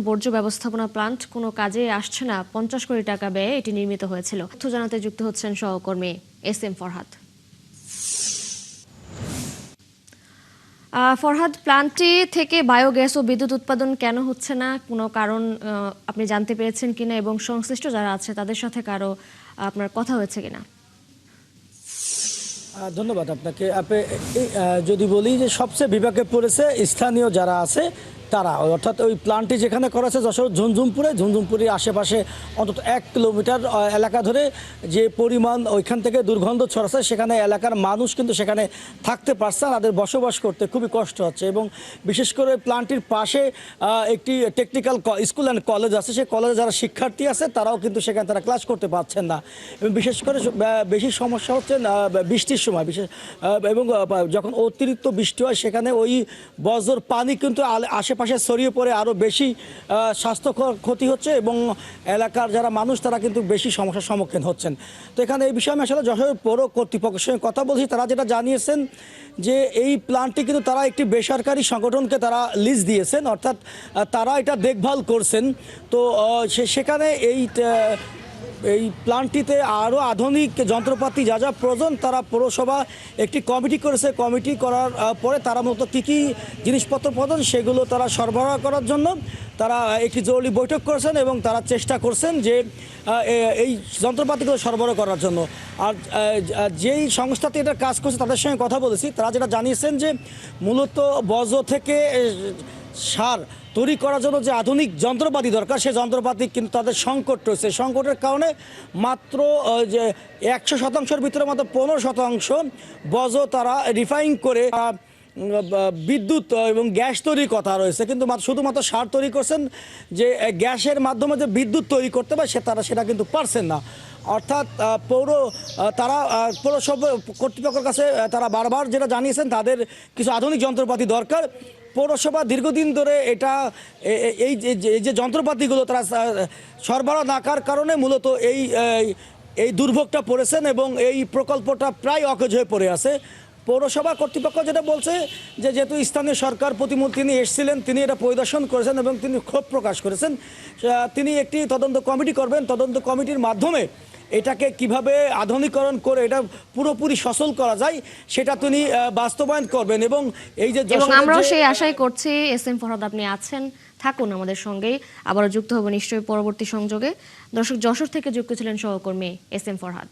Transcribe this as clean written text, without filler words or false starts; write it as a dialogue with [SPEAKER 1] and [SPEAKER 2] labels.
[SPEAKER 1] বর্জ্য ব্যবস্থাপনা প্লান্ট কোনো কাজে আসছে না, 50 কোটি টাকা ব্যয়ে এটি নির্মিত হয়েছিল। তথ্য জানাতে যুক্ত হচ্ছেন সহকর্মী SM ফরহাদ। ফরহাদ, প্লান্টটি থেকে বায়োগ্যাস ও বিদ্যুৎ উৎপাদন কেন হচ্ছে না, কোনো কারণ আপনি জানতে পেরেছেন কিনা এবং সংশ্লিষ্ট যারা আছে তাদের সাথে কারো আপনার কথা হয়েছে কিনা?
[SPEAKER 2] ধন্যবাদ আপনাকে। যদি বলি যে সবচেয়ে বিপাকে পড়েছে স্থানীয় যারা আছে তারা, অর্থাৎ ওই প্লান্টটি যেখানে করা আছে যশোর ঝুনঝুমপুরের আশেপাশে অন্তত 1 কিলোমিটার এলাকা ধরে যে পরিমাণ ওইখান থেকে দুর্গন্ধ ছড়াচ্ছে, সেখানে এলাকার মানুষ কিন্তু সেখানে থাকতে পারছে না, তাদের বসবাস করতে খুবই কষ্ট হচ্ছে। এবং বিশেষ করে প্লান্টটির পাশে একটি টেকনিক্যাল স্কুল অ্যান্ড কলেজ আছে, সেই কলেজে যারা শিক্ষার্থী আছে তারাও কিন্তু সেখানে তারা ক্লাস করতে পারছেন না। এবং বিশেষ করে বেশি সমস্যা হচ্ছে বৃষ্টির সময়, এবং যখন অতিরিক্ত বৃষ্টি হয় সেখানে ওই বজ্র পানি কিন্তু আশেপাশে ছড়িয়ে পড়ে আরও বেশি স্বাস্থ্যকর ক্ষতি হচ্ছে এবং এলাকার যারা মানুষ তারা কিন্তু বেশি সমস্যার সম্মুখীন হচ্ছেন। তো এখানে এই বিষয়ে আমি আসলে যশোর পৌর কর্তৃপক্ষের সঙ্গে কথা বলছি। তারা যেটা জানিয়েছেন যে এই প্ল্যান্টটি কিন্তু তারা একটি বেসরকারি সংগঠনকে তারা লিজ দিয়েছেন, অর্থাৎ তারা এটা দেখভাল করছেন। তো সেখানে এই প্ল্যান্টটিতে আরও আধুনিক যন্ত্রপাতি যা যা প্রয়োজন তারা পৌরসভা একটি কমিটি করেছে। কমিটি করার পরে তারা মূলত কী কী জিনিসপত্র প্রয়োজন সেগুলো তারা সরবরাহ করার জন্য তারা একটি জরুরি বৈঠক করেছেন এবং তারা চেষ্টা করছেন যে এই যন্ত্রপাতিগুলো সরবরাহ করার জন্য। আর যেই সংস্থাটি এটা কাজ করছে তাদের সঙ্গে কথা বলেছি, তারা যেটা জানিয়েছেন যে মূলত বজ্র থেকে সার তৈরি করার জন্য যে আধুনিক যন্ত্রপাতি দরকার সেই যন্ত্রপাতি কিন্তু তাদের সংকট রয়েছে। সংকটের কারণে মাত্র যে 100% ভিতরে মাত্র 15% বজ্র তারা রিফাইন করে বিদ্যুৎ এবং গ্যাস তৈরির কথা রয়েছে, কিন্তু শুধুমাত্র সার তৈরি করছেন। যে গ্যাসের মাধ্যমে যে বিদ্যুৎ তৈরি করতে পারে তারা সেটা কিন্তু পারছেন না। অর্থাৎ পৌরসভা কর্তৃপক্ষের কাছে তারা বারবার যেটা জানিয়েছেন তাদের কিছু আধুনিক যন্ত্রপাতি দরকার। পৌরসভা দীর্ঘদিন ধরে এই যে যন্ত্রপাতিগুলো তারা সরবরাহ না করার কারণে মূলত এই দুর্ভোগটা পড়েছেন এবং এই প্রকল্পটা প্রায় অকেজ হয়ে পড়ে আছে। পৌরসভা কর্তৃপক্ষ যেটা বলছে যে যেহেতু স্থানীয় সরকার প্রতিমন্ত্রী তিনি এসেছিলেন, তিনি এটা পরিদর্শন করেছেন এবং তিনি ক্ষোভ প্রকাশ করেছেন। তিনি একটি তদন্ত কমিটি করবেন, তদন্ত কমিটির মাধ্যমে এটাকে কিভাবে আধুনিকরণ করে এটা পুরোপুরি সচল করা যায় সেটা তিনি বাস্তবায়ন করবেন। এবং এই যে
[SPEAKER 1] আমরাও সেই আশাই করছি। SM ফরহাদ, আপনি আছেন, থাকুন আমাদের সঙ্গেই, আবারও যুক্ত হব নিশ্চয়ই পরবর্তী সংযোগে। দর্শক, যশোর থেকে যুক্ত ছিলেন সহকর্মী SM ফরহাদ।